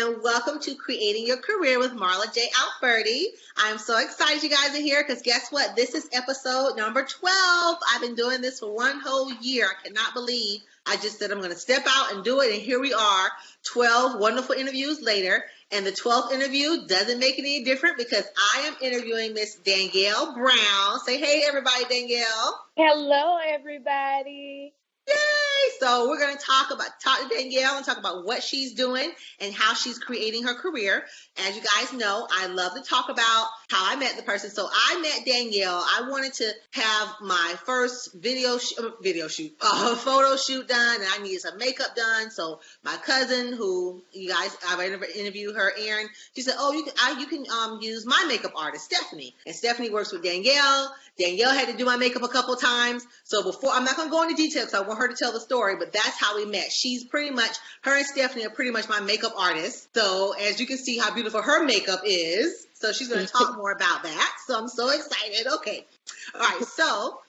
and welcome to Creating Your Career with Marla J. Alberti. I'm so excited you guys are here because guess what? This is episode number 12. I've been doing this for one whole year. I cannot believe I just said I'm going to step out and do it, and here we are, 12 wonderful interviews later. And the 12th interview doesn't make it any different because I am interviewing Miss Danielle Brown. Say hey, everybody, Danielle. Hello, everybody. Yay! So we're going to talk to Danielle and talk about what she's doing and how she's creating her career. As you guys know, I love to talk about how I met the person. So I met Danielle. I wanted to have my first photo shoot done, and I needed some makeup done. So my cousin, who you guys, I've interviewed her, Erin, she said, "Oh, you can use my makeup artist, Stephanie." And Stephanie works with Danielle. Danielle had to do my makeup a couple of times. So I'm not going to go into detail because I want her to tell the story, but that's how we met. Her and Stephanie are pretty much my makeup artists. So as you can see how beautiful her makeup is. So she's going to talk more about that. So I'm so excited. Okay. All right.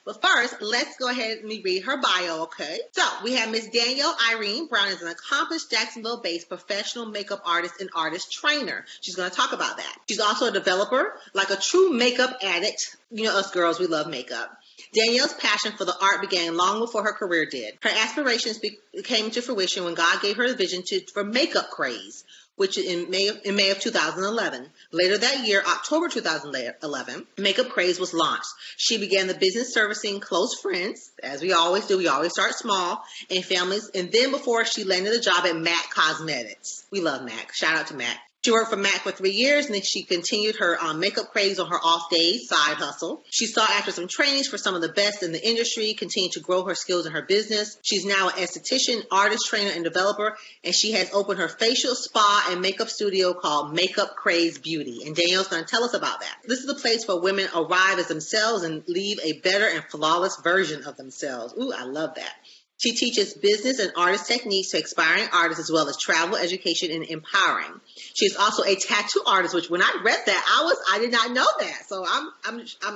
But first, let's go ahead and read her bio, okay? So we have Miss Danielle Irene Brown is an accomplished Jacksonville-based professional makeup artist and artist trainer. She's going to talk about that. She's also a developer, like a true makeup addict. You know, us girls, we love makeup. Danielle's passion for the art began long before her career did. Her aspirations came to fruition when God gave her the vision for Makeup Craze, which in May of 2011. Later that year, October 2011, Makeup Craze was launched. She began the business servicing close friends, as we always do. We always start small, and families. And then before she landed a job at MAC Cosmetics. We love MAC. Shout out to MAC. She worked for MAC for 3 years, and then she continued her Makeup Craze on her off days, side hustle. She sought after some trainings for some of the best in the industry, continued to grow her skills in her business. She's now an esthetician, artist, trainer, and developer, and she has opened her facial, spa, and makeup studio called Makeup Craze Beauty. And Danielle's going to tell us about that. This is a place where women arrive as themselves and leave a better and flawless version of themselves. Ooh, I love that. She teaches business and artist techniques to aspiring artists as well as travel, education, and empowering. She's also a tattoo artist, which when I read that, I did not know that. So I'm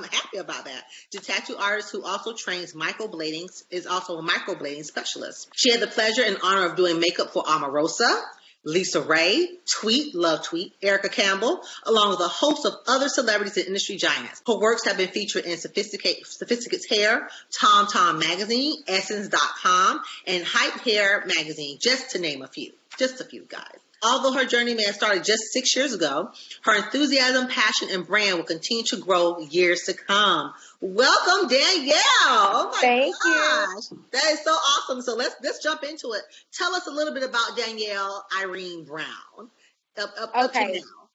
happy about that. The tattoo artist who also trains microblading is also a microblading specialist. She had the pleasure and honor of doing makeup for Omarosa, Lisa Ray, Love Tweet, Erica Campbell, along with a host of other celebrities and industry giants. Her works have been featured in Sophisticate's Hair, Tom Tom Magazine, Essence.com, and Hype Hair Magazine, just to name a few. Just a few, guys. Although her journey may have started just 6 years ago, her enthusiasm, passion, and brand will continue to grow years to come. Welcome, Danielle. Oh my Thank gosh. you. That is so awesome. So let's jump into it. Tell us a little bit about Danielle Irene Brown. Up to now.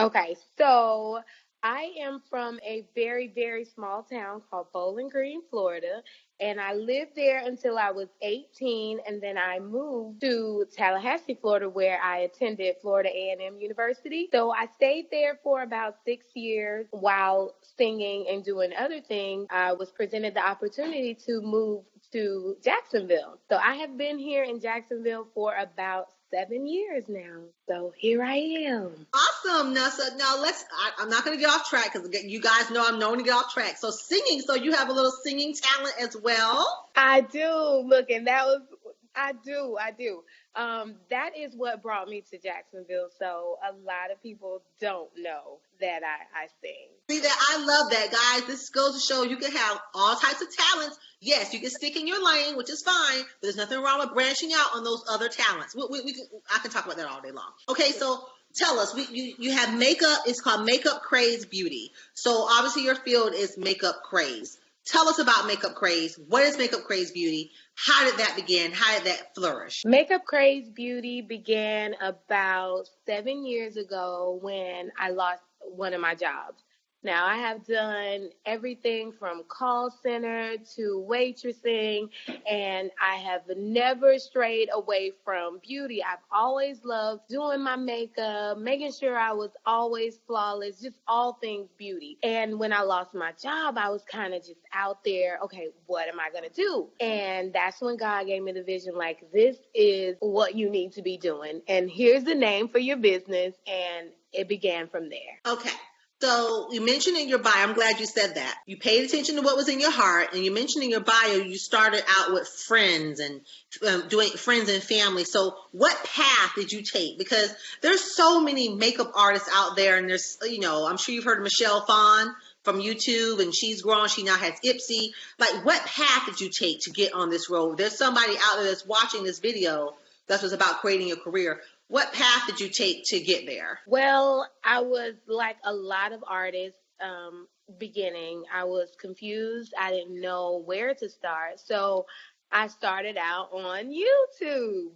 Okay. So I am from a very, very small town called Bowling Green, Florida. And I lived there until I was 18, and then I moved to Tallahassee, Florida, where I attended Florida A&M University. So I stayed there for about 6 years while singing and doing other things. I was presented the opportunity to move to Jacksonville. So I have been here in Jacksonville for about 7 years now. So here I am. Awesome. Now I'm not going to get off track because you guys know I'm known to get off track. So singing, so you have a little singing talent as well? I do. Look, and I do. That is what brought me to Jacksonville. So a lot of people don't know that I sing. See that? I love that, guys. This goes to show you can have all types of talents. Yes, you can stick in your lane, which is fine, but there's nothing wrong with branching out on those other talents. I can talk about that all day long. Okay, so tell us, you have makeup. It's called Makeup Craze Beauty. So obviously your field is Makeup Craze. Tell us about Makeup Craze. What is Makeup Craze Beauty? How did that begin? How did that flourish? Makeup Craze Beauty began about 7 years ago when I lost one of my jobs. Now, I have done everything from call center to waitressing, and I have never strayed away from beauty. I've always loved doing my makeup, making sure I was always flawless, just all things beauty. And when I lost my job, I was kind of just out there, okay, what am I going to do? And that's when God gave me the vision, like, this is what you need to be doing. And here's the name for your business, and it began from there. Okay. So you mentioned in your bio, I'm glad you said that. You paid attention to what was in your heart, and you mentioned in your bio you started out with friends and doing friends and family. So what path did you take? Because there's so many makeup artists out there, and there's, I'm sure you've heard of Michelle Phan from YouTube, and she's grown. She now has Ipsy. Like, what path did you take to get on this road? There's somebody out there that's watching this video that was about creating a career. What path did you take to get there? Well, I was like a lot of artists beginning. I was confused. I didn't know where to start. So I started out on YouTube,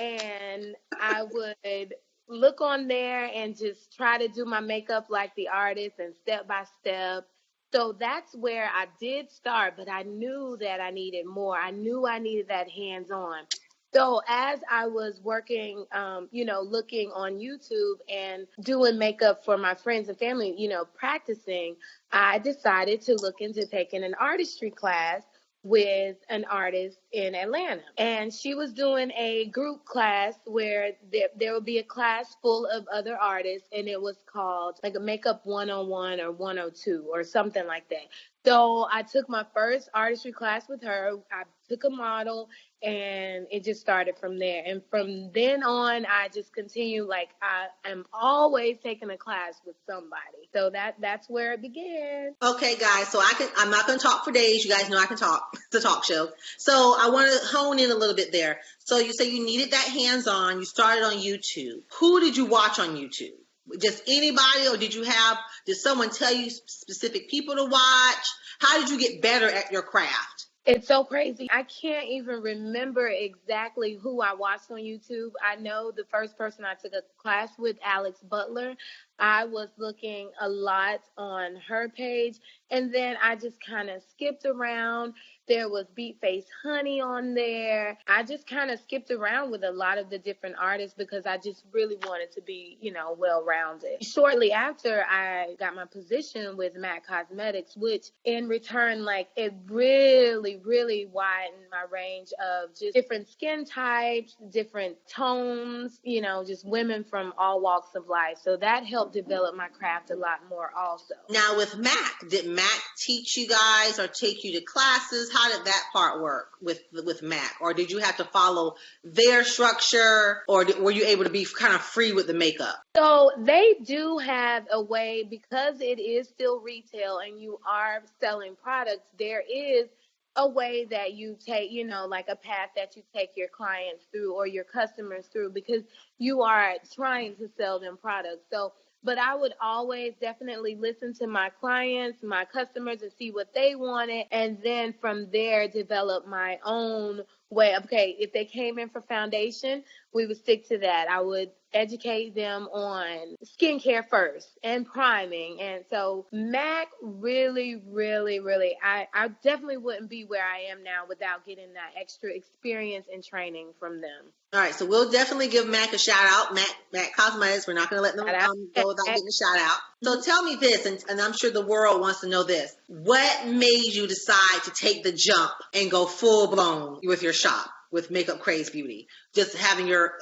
and I would look on there and just try to do my makeup like the artist and step by step. So that's where I did start, but I knew that I needed more. I knew I needed that hands on. So as I was working, looking on YouTube and doing makeup for my friends and family, practicing, I decided to look into taking an artistry class with an artist in Atlanta. And she was doing a group class where there would be a class full of other artists, and it was called like a makeup 101 or 102 or something like that. So I took my first artistry class with her. I took a model, and it just started from there. And from then on, I just continued. Like, I am always taking a class with somebody. So that's where it began. Okay, guys, so I'm not going to talk for days. You guys know I can talk. It's a talk show. So I want to hone in a little bit there. So you say you needed that hands-on. You started on YouTube. Who did you watch on YouTube? Just anybody, or did someone tell you specific people to watch? How did you get better at your craft? It's so crazy. I can't even remember exactly who I watched on YouTube. I know the first person I took a class with, Alex Butler. I was looking a lot on her page, and then I just kind of skipped around. There was Beat Face Honey on there. I just kind of skipped around with a lot of the different artists because I just really wanted to be, well-rounded. Shortly after, I got my position with MAC Cosmetics, which in return, like, it really, really widened my range of just different skin types, different tones, just women from all walks of life. So that helped develop my craft a lot more also. Now with MAC, did MAC teach you guys or take you to classes? How did that part work with MAC? Or did you have to follow their structure, or were you able to be kind of free with the makeup? So they do have a way, because it is still retail and you are selling products, there is a way that you take, like a path that you take your clients through or your customers through, because you are trying to sell them products. So, but I would always definitely listen to my clients, my customers, and see what they wanted. And then from there, develop my own way. Okay, if they came in for foundation, we would stick to that. I would educate them on skincare first and priming. And so MAC really, really, really, I definitely wouldn't be where I am now without getting that extra experience and training from them. All right, so we'll definitely give MAC a shout out. MAC Cosmetics, we're not going to let them go without getting a shout out. So tell me this, and I'm sure the world wants to know this. What made you decide to take the jump and go full blown with your shop, with Makeup Craze Beauty, just having your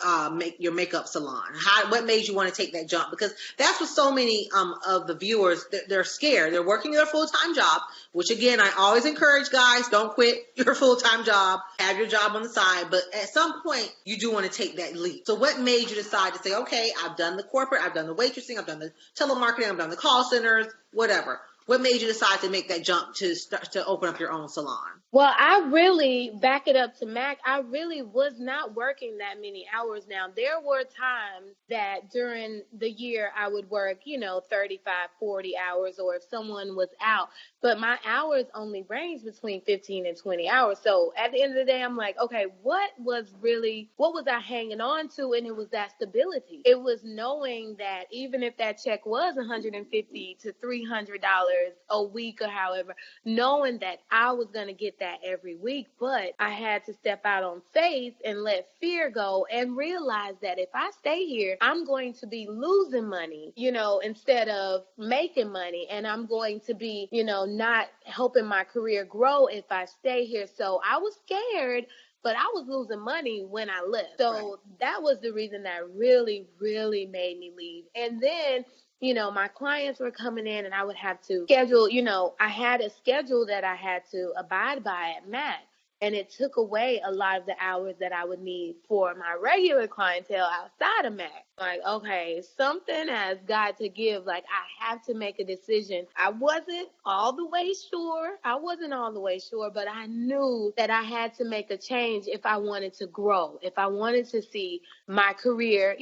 makeup salon? What made you want to take that jump? Because that's what so many of the viewers, they're scared. They're working their full-time job, which again, I always encourage guys, don't quit your full-time job, have your job on the side, but at some point you do want to take that leap. So what made you decide to say, okay, I've done the corporate, I've done the waitressing, I've done the telemarketing, I've done the call centers, whatever. What made you decide to make that jump to start to open up your own salon? Well, I really, back it up to MAC, I really was not working that many hours now. There were times that during the year I would work, 35, 40 hours, or if someone was out. But my hours only range between 15 and 20 hours. So at the end of the day, I'm like, okay, what was I hanging on to? And it was that stability. It was knowing that even if that check was $150 to $300 a week or however, knowing that I was going to get that every week, but I had to step out on faith and let fear go and realize that if I stay here, I'm going to be losing money, instead of making money, and I'm going to be, not helping my career grow if I stay here. So I was scared, but I was losing money when I left. So that was the reason that really, really made me leave. And then, my clients were coming in and I would have to schedule, I had a schedule that I had to abide by at MAC. And it took away a lot of the hours that I would need for my regular clientele outside of MAC. Like, okay, something has got to give. Like, I have to make a decision. I wasn't all the way sure. But I knew that I had to make a change if I wanted to grow, if I wanted to see my career,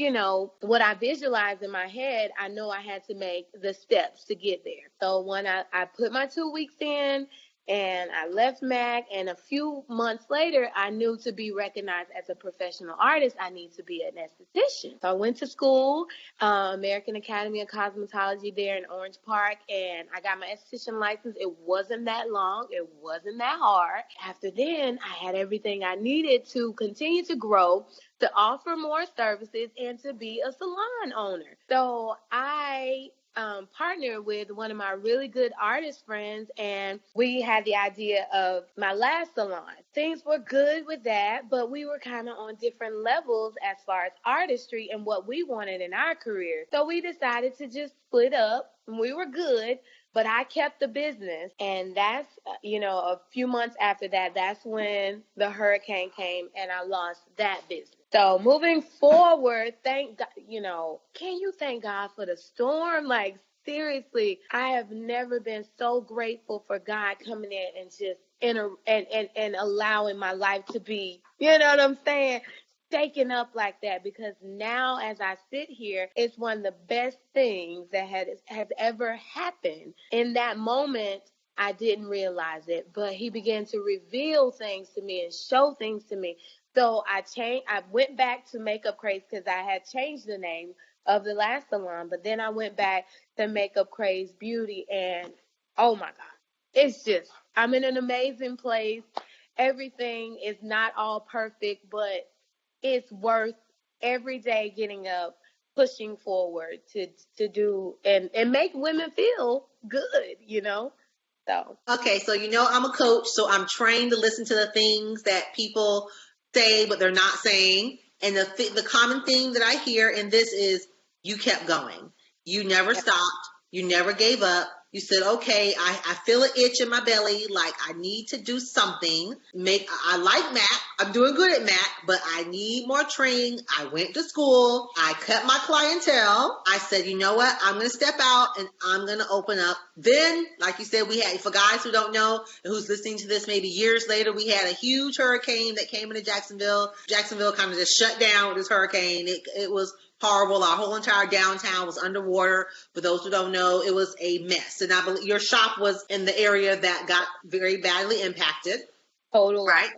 what I visualized in my head. I know I had to make the steps to get there. So when I put my 2 weeks in, and I left MAC, and a few months later, I knew to be recognized as a professional artist, I need to be an esthetician. So I went to school, American Academy of Cosmetology there in Orange Park, and I got my esthetician license. It wasn't that long. It wasn't that hard. After then, I had everything I needed to continue to grow, to offer more services, and to be a salon owner. So I partnered with one of my really good artist friends, and we had the idea of my last salon. Things were good with that, but we were kind of on different levels as far as artistry and what we wanted in our career. So we decided to just split up. We were good, but I kept the business. And that's, a few months after that, that's when the hurricane came and I lost that business. So moving forward, thank God, can you thank God for the storm? Like, seriously, I have never been so grateful for God coming in and just and allowing my life to be, you know what I'm saying, shaken up like that, because now as I sit here, it's one of the best things that has ever happened. In that moment, I didn't realize it, but he began to reveal things to me and show things to me. So I went back to Makeup Craze because I had changed the name of the last salon, but then I went back to Makeup Craze Beauty, and oh my God, I'm in an amazing place. Everything is not all perfect, but it's worth every day getting up, pushing forward to do and make women feel good. So. Okay, so I'm a coach, so I'm trained to listen to the things that people say, but they're not saying. And the common theme that I hear in this is you kept going. You never stopped. You never gave up. You said, okay, I feel an itch in my belly, like I need to do something. I like MAC. I'm doing good at MAC, but I need more training. I went to school. I cut my clientele. I said, you know what? I'm going to step out and I'm going to open up. Then, like you said, for guys who don't know and who's listening to this maybe years later, we had a huge hurricane that came into Jacksonville. Jacksonville kind of just shut down with this hurricane. It was horrible. Our whole entire downtown was underwater. For those who don't know, it was a mess. And I believe your shop was in the area that got very badly impacted. Totally. Right?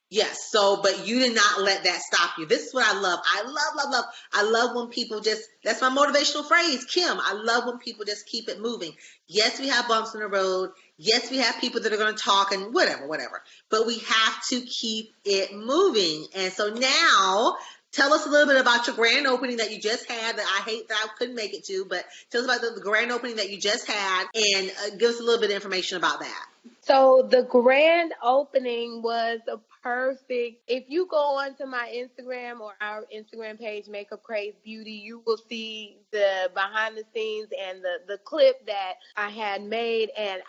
Yes. So, but you did not let that stop you. This is what I love. I love. I love when people that's my motivational phrase, Kim. I love when people just keep it moving. Yes, we have bumps in the road. Yes, we have people that are going to talk and whatever. But we have to keep it moving. And so now, tell us a little bit about your grand opening that you just had that I hate that I couldn't make it to, but tell us about the grand opening that you just had and give us a little bit of information about that. So the grand opening was a perfect. If you go onto my Instagram or our Instagram page, Makeup Craze Beauty, you will see the behind the scenes and the clip that I had made. And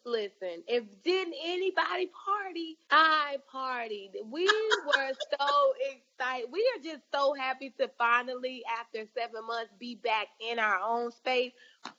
listen, if didn't anybody party, I partied. We were so excited. We are just so happy to finally, after 7 months, be back in our own space.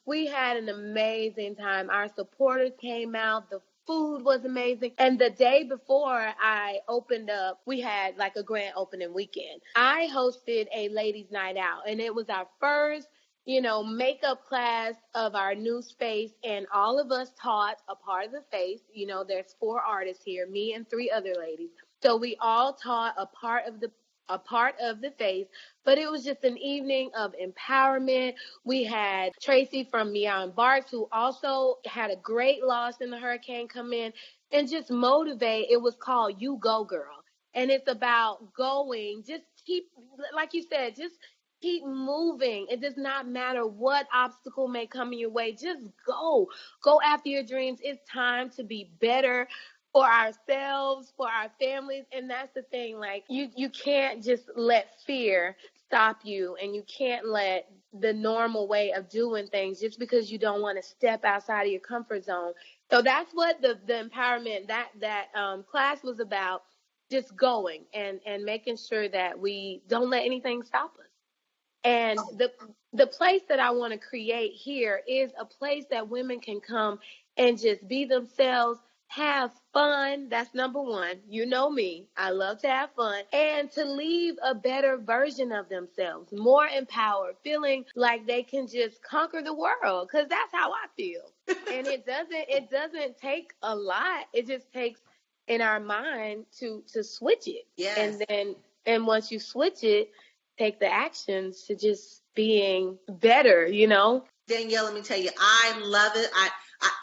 We had an amazing time. Our supporters came out. The food was amazing. And the day before I opened up, we had like a grand opening weekend. I hosted a ladies' night out, and it was our first, makeup class of our new space. And all of us taught a part of the face. There's 4 artists here, me and 3 other ladies. So we all taught a part of the face, but it was just an evening of empowerment. We had Tracy from Meow Barks, who also had a great loss in the hurricane, come in and just motivate. It was called You Go Girl. And it's about going, just keep, like you said, just keep moving. It does not matter what obstacle may come in your way. Just go after your dreams. It's time to be better for ourselves, for our families. And that's the thing, like you can't just let fear stop you, and you can't let the normal way of doing things just because you don't want to step outside of your comfort zone. So that's what the empowerment that class was about, just going and making sure that we don't let anything stop us. And the place that I want to create here is a place that women can come and just be themselves, have fun. That's number one. You know me. I love to have fun and to leave a better version of themselves, more empowered, feeling like they can just conquer the world, cuz that's how I feel. And it doesn't take a lot. It just takes in our mind to switch it. Yes. And once you switch it, take the actions to just being better, you know? Danielle, let me tell you, I love it.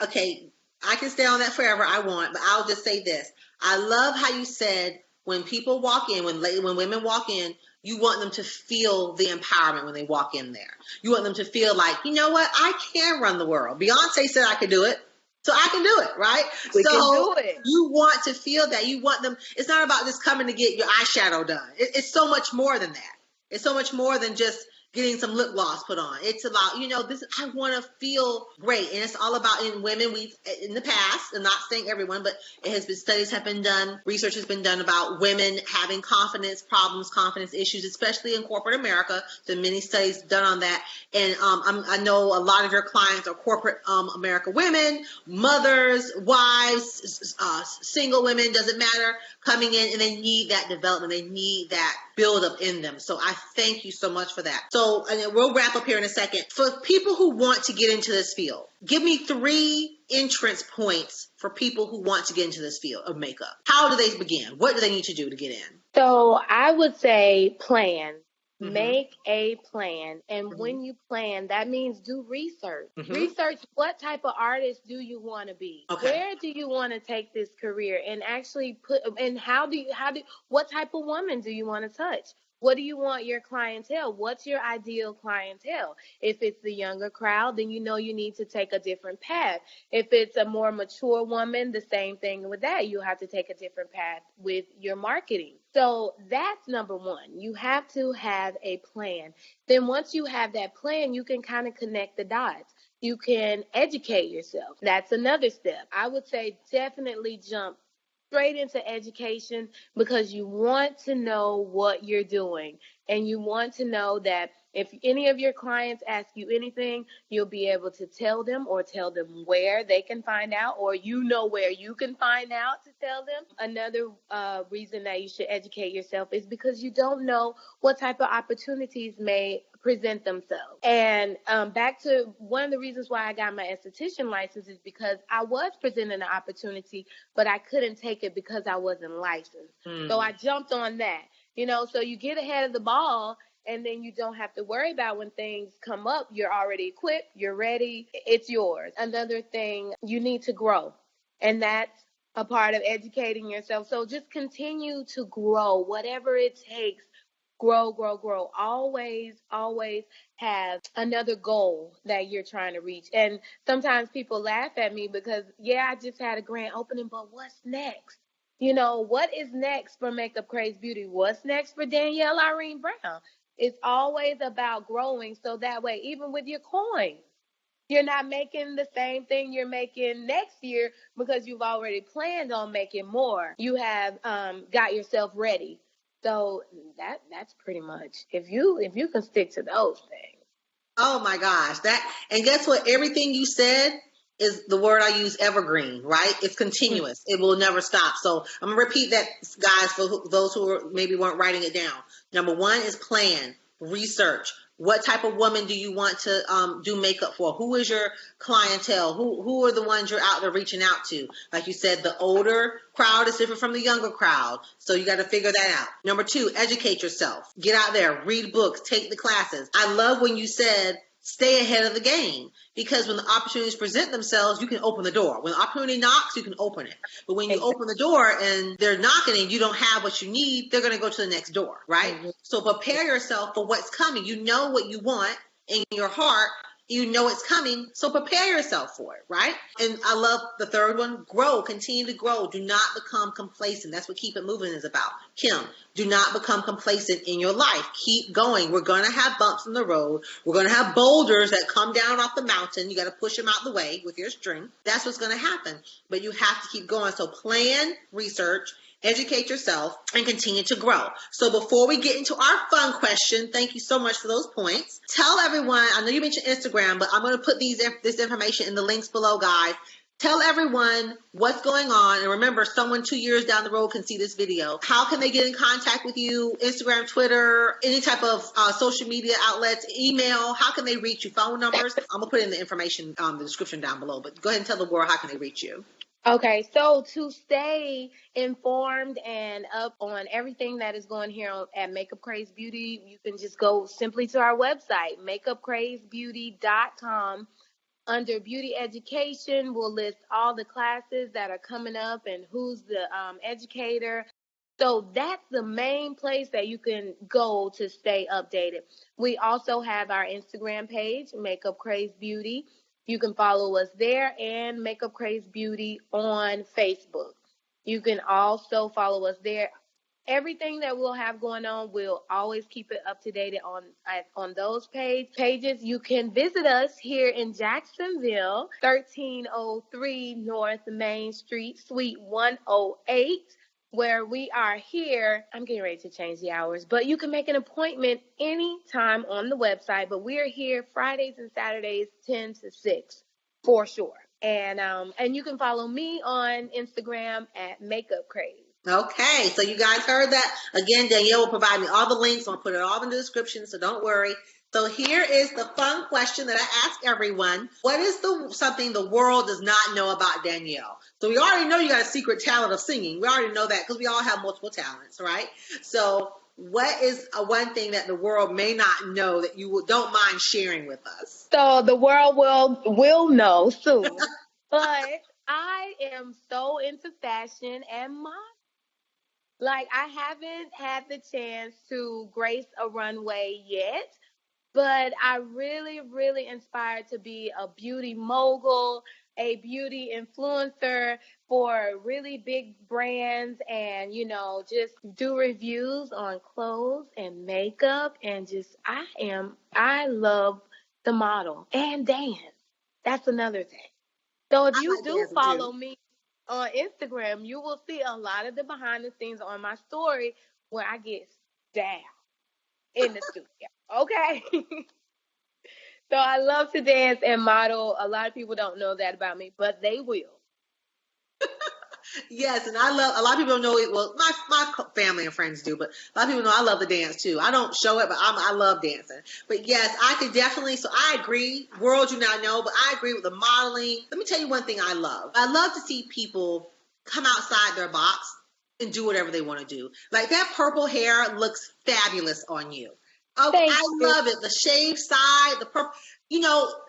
Okay, I can stay on that forever. I want, but I'll just say this. I love how you said when people walk in, when women walk in, you want them to feel the empowerment when they walk in there. You want them to feel like, you know what, I can run the world. Beyonce said I could do it. So I can do it, right? We can do it. You want to feel that. You want them. It's not about just coming to get your eyeshadow done. It's so much more than that. It's so much more than just getting some lip gloss put on. It's about, I want to feel great. And it's all about in women. We've, in the past, I'm not saying everyone, but studies have been done, research has been done about women having confidence problems, confidence issues, especially in corporate America. So many studies done on that. And I know a lot of your clients are corporate America women, mothers, wives, single women, doesn't matter, coming in, and they need that development. They need that build up in them. So I thank you so much for that. So and we'll wrap up here in a second. For people who want to get into this field, give me 3 entrance points for people who want to get into this field of makeup. How do they begin? What do they need to do to get in? So I would say plan. Mm-hmm. Make a plan. And Mm-hmm. when you plan, that means do research. Mm-hmm. Research what type of artist do you want to be? Okay. Where do you want to take this career? And actually and what type of woman do you want to touch? What do you want your clientele? What's your ideal clientele? If it's the younger crowd, then you know you need to take a different path. If it's a more mature woman, the same thing with that. You have to take a different path with your marketing. So that's number one. You have to have a plan. Then once you have that plan, you can kind of connect the dots. You can educate yourself. That's another step. I would say definitely jump straight into education, because you want to know what you're doing, and you want to know that if any of your clients ask you anything, you'll be able to tell them, or tell them where they can find out, or where you can find out to tell them. Another reason that you should educate yourself is because you don't know what type of opportunities may present themselves. And back to one of the reasons why I got my esthetician license is because I was presented an opportunity, but I couldn't take it because I wasn't licensed. So I jumped on that, so you get ahead of the ball, and then you don't have to worry about when things come up. You're already equipped, you're ready, it's yours. Another thing, you need to grow. And that's a part of educating yourself. So just continue to grow, whatever it takes. Grow, grow, grow. Always, always have another goal that you're trying to reach. And sometimes people laugh at me because, I just had a grand opening, but what's next? What is next for Makeup Craze Beauty? What's next for Danielle Irene Brown? It's always about growing, so that way, even with your coins, you're not making the same thing you're making next year because you've already planned on making more. You have got yourself ready. So that's pretty much, if you can stick to those things. Oh my gosh, and guess what? Everything you said is the word I use, evergreen, right? It's continuous. It will never stop. So I'm gonna repeat that, guys, for those who maybe weren't writing it down. Number 1 is plan, research. What type of woman do you want to do makeup for? Who is your clientele? Who are the ones you're out there reaching out to? Like you said, the older crowd is different from the younger crowd. So you got to figure that out. Number 2, educate yourself. Get out there, read books, take the classes. I love when you said stay ahead of the game, because when the opportunities present themselves, you can open the door. When the opportunity knocks, you can open it. But when you open the door and they're knocking and you don't have what you need, they're going to go to the next door, right? So prepare yourself for what's coming. You know what you want in your heart. You know it's coming, so prepare yourself for it, right? And I love the third one, grow, continue to grow. Do not become complacent. That's what Keep It Moving is about. Kim, do not become complacent in your life. Keep going. We're going to have bumps in the road. We're going to have boulders that come down off the mountain. You got to push them out the way with your string. That's what's going to happen. But you have to keep going. So plan, research, educate yourself, and continue to grow. So before we get into our fun question, thank you so much for those points. Tell everyone, I know you mentioned Instagram, but I'm going to put this information in the links below, guys. Tell everyone what's going on. And remember, someone 2 years down the road can see this video. How can they get in contact with you? Instagram, Twitter, any type of social media outlets, email. How can they reach you? Phone numbers. I'm going to put in the information, the description down below. But go ahead and tell the world how can they reach you. Okay, so to stay informed and up on everything that is going here at Makeup Craze Beauty, you can just go simply to our website, makeupcrazebeauty.com. Under beauty education, we'll list all the classes that are coming up and who's the educator. So that's the main place that you can go to stay updated. We also have our Instagram page, Makeup Craze Beauty. You can follow us there, and Makeup Craze Beauty on Facebook. You can also follow us there. Everything that we'll have going on, we'll always keep it up to date on those pages. You can visit us here in Jacksonville, 1303 North Main Street, Suite 108, where we are here. I'm getting ready to change the hours, but you can make an appointment anytime on the website. But we're here Fridays and Saturdays, 10 to 6, for sure. And you can follow me on Instagram at Makeup Craze. Okay, so you guys heard that. Again, Danielle will provide me all the links. I'll put it all in the description, so don't worry. So here is the fun question that I ask everyone. What is something the world does not know about Danielle? So we already know you got a secret talent of singing. We already know that because we all have multiple talents, right? So what is one thing that the world may not know that you don't mind sharing with us? So the world will know soon. But I am so into fashion and model. Like, I haven't had the chance to grace a runway yet, but I really, really inspired to be a beauty mogul, a beauty influencer for really big brands, and, just do reviews on clothes and makeup, and I love the model and dance. That's another thing. So if you do follow me on Instagram, you will see a lot of the behind the scenes on my story where I get down in the studio. Okay. So I love to dance and model. A lot of people don't know that about me, but they will. Yes, and a lot of people don't know it. Well, my family and friends do, but a lot of people know I love to dance too. I don't show it, but I love dancing. But yes, I could definitely. So I agree. World you not know, but I agree with the modeling. Let me tell you one thing I love. I love to see people come outside their box and do whatever they want to do. Like that purple hair looks fabulous on you. Oh, I love it. The shaved side, the purple.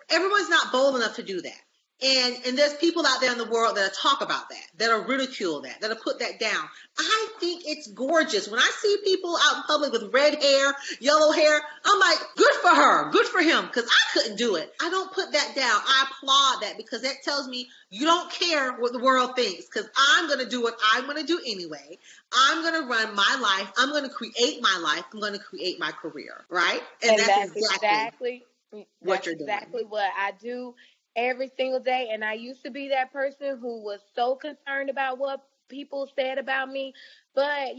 Everyone's not bold enough to do that. And there's people out there in the world that talk about that'll ridicule that'll put that down. I think it's gorgeous. When I see people out in public with red hair, yellow hair, I'm like, good for her, good for him, because I couldn't do it. I don't put that down. I applaud that because that tells me you don't care what the world thinks, because I'm going to do what I'm going to do anyway. I'm going to run my life. I'm going to create my life. I'm going to create my career, right? And that's exactly what you're doing. Exactly what I do every single day. And I used to be that person who was so concerned about what people said about me. But,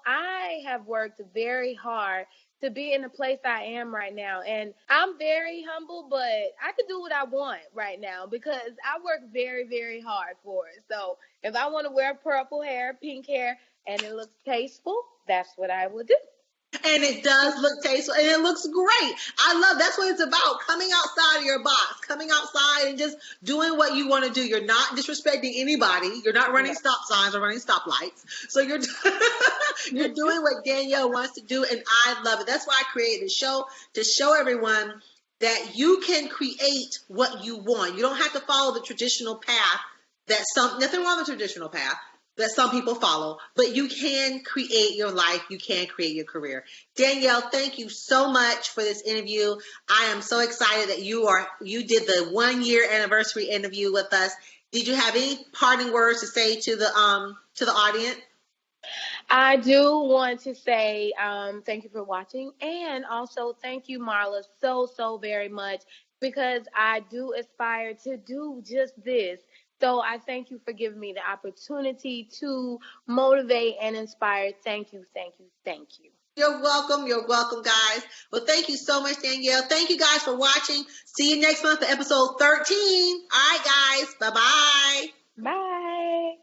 I have worked very hard to be in the place I am right now. And I'm very humble, but I can do what I want right now because I work very, very hard for it. So if I want to wear purple hair, pink hair, and it looks tasteful, that's what I will do. And it does look tasteful, and it looks great. I love that's what it's about, coming outside of your box, coming outside and just doing what you want to do. You're not disrespecting anybody. You're not running stop signs or running stoplights. So you're doing what Danielle wants to do, and I love it. That's why I created the show, to show everyone that you can create what you want. You don't have to follow the traditional path. Nothing wrong with the traditional path. that some people follow, but you can create your life. You can create your career. Danielle, thank you so much for this interview. I am so excited that you did the 1 year anniversary interview with us. Did you have any parting words to say to the audience? I do want to say thank you for watching, and also thank you, Marla, so very much, because I do aspire to do just this. So I thank you for giving me the opportunity to motivate and inspire. Thank you, thank you, thank you. You're welcome. You're welcome, guys. Well, thank you so much, Danielle. Thank you guys for watching. See you next month for episode 13. All right, guys. Bye-bye. Bye.